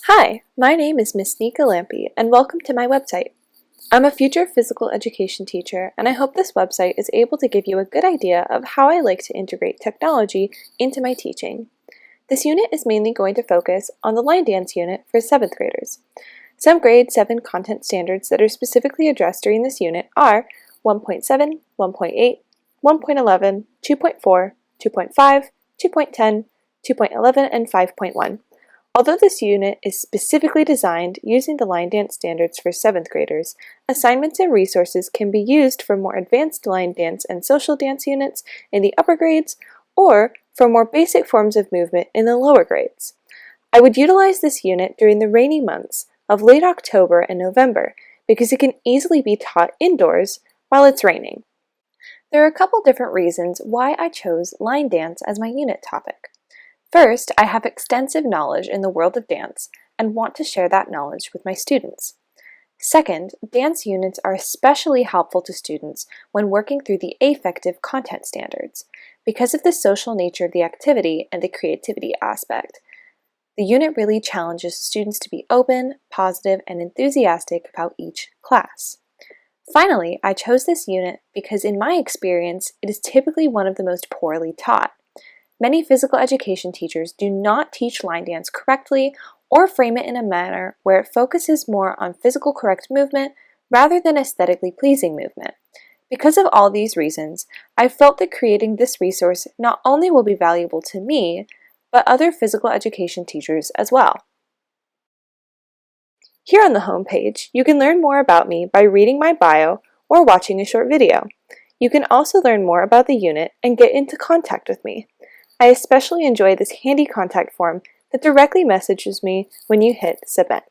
Hi, my name is Miss Nika Lampe, and welcome to my website. I'm a future physical education teacher, and I hope this website is able to give you a good idea of how I like to integrate technology into my teaching. This unit is mainly going to focus on the line dance unit for 7th graders. Some grade 7 content standards that are specifically addressed during this unit are 1.7, 1.8, 1.11, 2.4, 2.5, 2.10, 2.11, and 5.1. Although this unit is specifically designed using the line dance standards for 7th graders, assignments and resources can be used for more advanced line dance and social dance units in the upper grades or for more basic forms of movement in the lower grades. I would utilize this unit during the rainy months of late October and November because it can easily be taught indoors while it's raining. There are a couple different reasons why I chose line dance as my unit topic. First, I have extensive knowledge in the world of dance and want to share that knowledge with my students. Second, dance units are especially helpful to students when working through the affective content standards. Because of the social nature of the activity and the creativity aspect, the unit really challenges students to be open, positive, and enthusiastic about each class. Finally, I chose this unit because in my experience, it is typically one of the most poorly taught. Many physical education teachers do not teach line dance correctly or frame it in a manner where it focuses more on physical correct movement rather than aesthetically pleasing movement. Because of all these reasons, I felt that creating this resource not only will be valuable to me, but other physical education teachers as well. Here on the home page, you can learn more about me by reading my bio or watching a short video. You can also learn more about the unit and get into contact with me. I especially enjoy this handy contact form that directly messages me when you hit submit.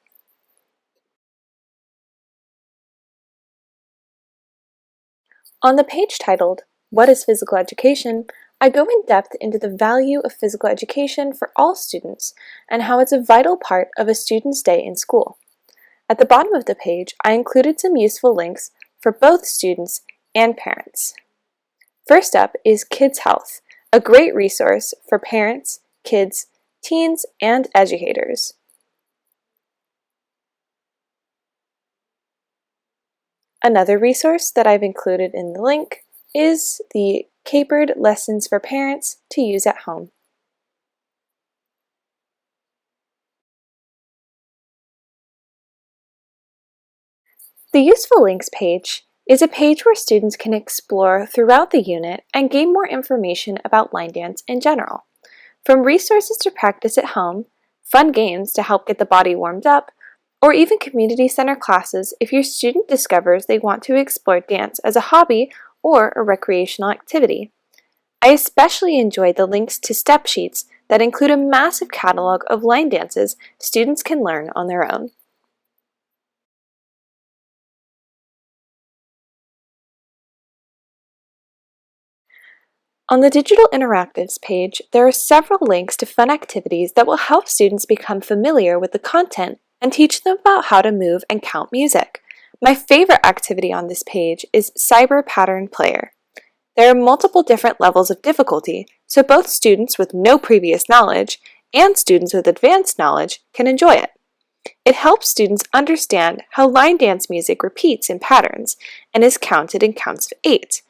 On the page titled, What is Physical Education?, I go in depth into the value of physical education for all students and how it's a vital part of a student's day in school. At the bottom of the page, I included some useful links for both students and parents. First up is Kids Health, a great resource for parents, kids, teens, and educators. Another resource that I've included in the link is the Capered Lessons for Parents to use at home. The Useful Links page is a page where students can explore throughout the unit and gain more information about line dance in general. From resources to practice at home, fun games to help get the body warmed up, or even community center classes if your student discovers they want to explore dance as a hobby or a recreational activity. I especially enjoy the links to step sheets that include a massive catalog of line dances students can learn on their own. On the Digital Interactives page, there are several links to fun activities that will help students become familiar with the content and teach them about how to move and count music. My favorite activity on this page is Cyber Pattern Player. There are multiple different levels of difficulty, so both students with no previous knowledge and students with advanced knowledge can enjoy it. It helps students understand how line dance music repeats in patterns and is counted in counts of 8.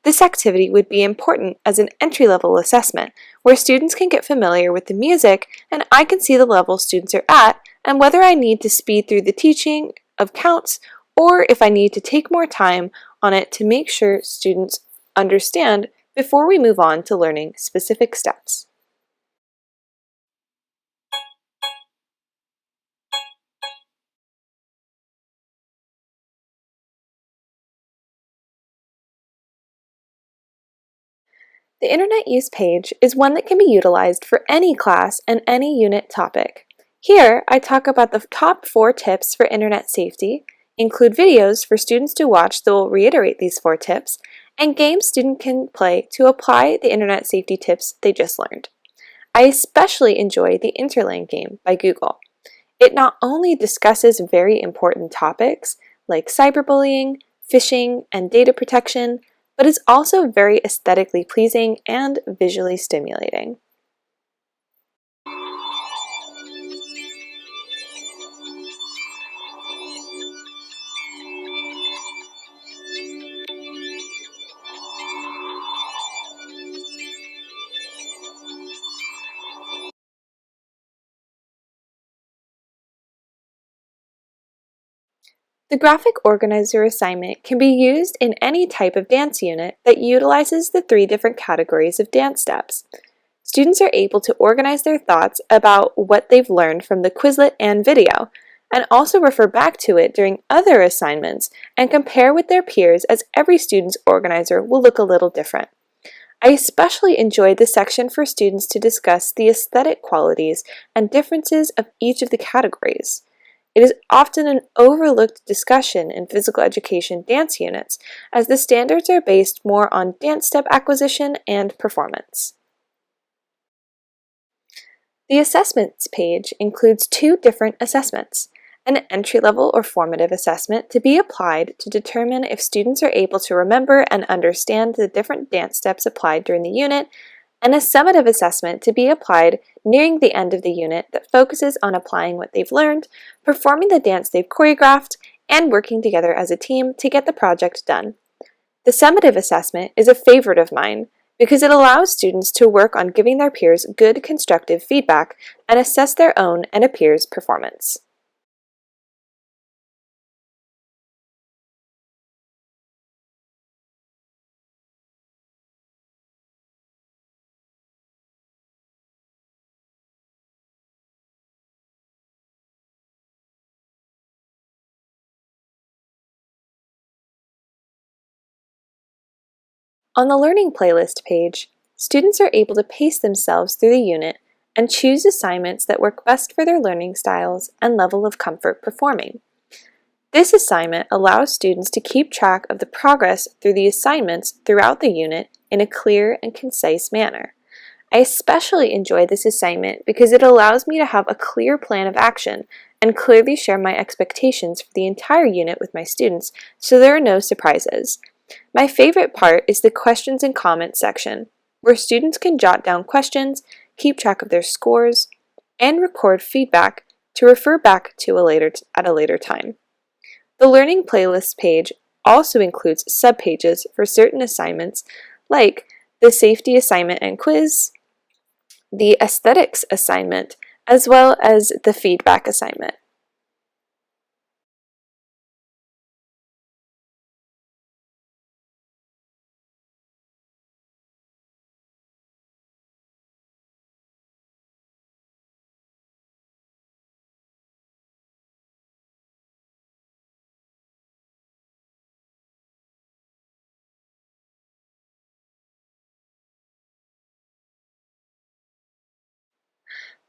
This activity would be important as an entry-level assessment where students can get familiar with the music and I can see the level students are at and whether I need to speed through the teaching of counts or if I need to take more time on it to make sure students understand before we move on to learning specific steps. The Internet Use page is one that can be utilized for any class and any unit topic. Here, I talk about the top 4 tips for Internet safety, include videos for students to watch that will reiterate these 4 tips, and games students can play to apply the Internet safety tips they just learned. I especially enjoy the Interlane game by Google. It not only discusses very important topics like cyberbullying, phishing, and data protection, but is also very aesthetically pleasing and visually stimulating. The graphic organizer assignment can be used in any type of dance unit that utilizes the 3 different categories of dance steps. Students are able to organize their thoughts about what they've learned from the Quizlet and video, and also refer back to it during other assignments and compare with their peers, as every student's organizer will look a little different. I especially enjoyed the section for students to discuss the aesthetic qualities and differences of each of the categories. It is often an overlooked discussion in physical education dance units, as the standards are based more on dance step acquisition and performance. The assessments page includes 2 different assessments: an entry-level or formative assessment to be applied to determine if students are able to remember and understand the different dance steps applied during the unit, and a summative assessment to be applied nearing the end of the unit that focuses on applying what they've learned, performing the dance they've choreographed, and working together as a team to get the project done. The summative assessment is a favorite of mine because it allows students to work on giving their peers good constructive feedback and assess their own and a peer's performance. On the Learning Playlist page, students are able to pace themselves through the unit and choose assignments that work best for their learning styles and level of comfort performing. This assignment allows students to keep track of the progress through the assignments throughout the unit in a clear and concise manner. I especially enjoy this assignment because it allows me to have a clear plan of action and clearly share my expectations for the entire unit with my students, so there are no surprises. My favorite part is the questions and comments section, where students can jot down questions, keep track of their scores, and record feedback to refer back to at a later time. The Learning Playlist page also includes subpages for certain assignments like the Safety Assignment and Quiz, the Aesthetics assignment, as well as the Feedback assignment.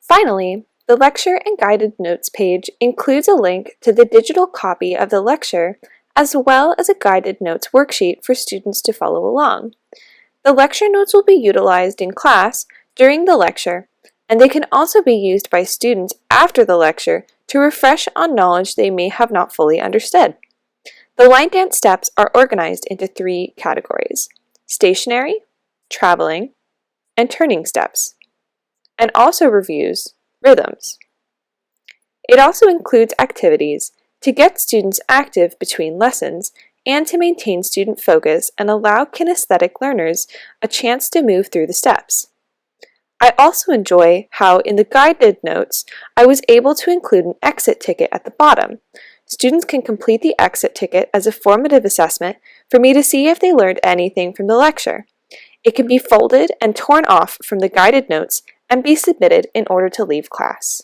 Finally, the Lecture and Guided Notes page includes a link to the digital copy of the lecture, as well as a guided notes worksheet for students to follow along. The lecture notes will be utilized in class during the lecture, and they can also be used by students after the lecture to refresh on knowledge they may have not fully understood. The line dance steps are organized into 3 categories: stationary, traveling, and turning steps, and also reviews rhythms. It also includes activities to get students active between lessons and to maintain student focus and allow kinesthetic learners a chance to move through the steps. I also enjoy how in the guided notes I was able to include an exit ticket at the bottom. Students can complete the exit ticket as a formative assessment for me to see if they learned anything from the lecture. It can be folded and torn off from the guided notes and be submitted in order to leave class.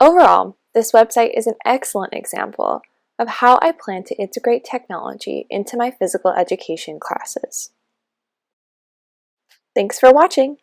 Overall, this website is an excellent example of how I plan to integrate technology into my physical education classes. Thanks for watching!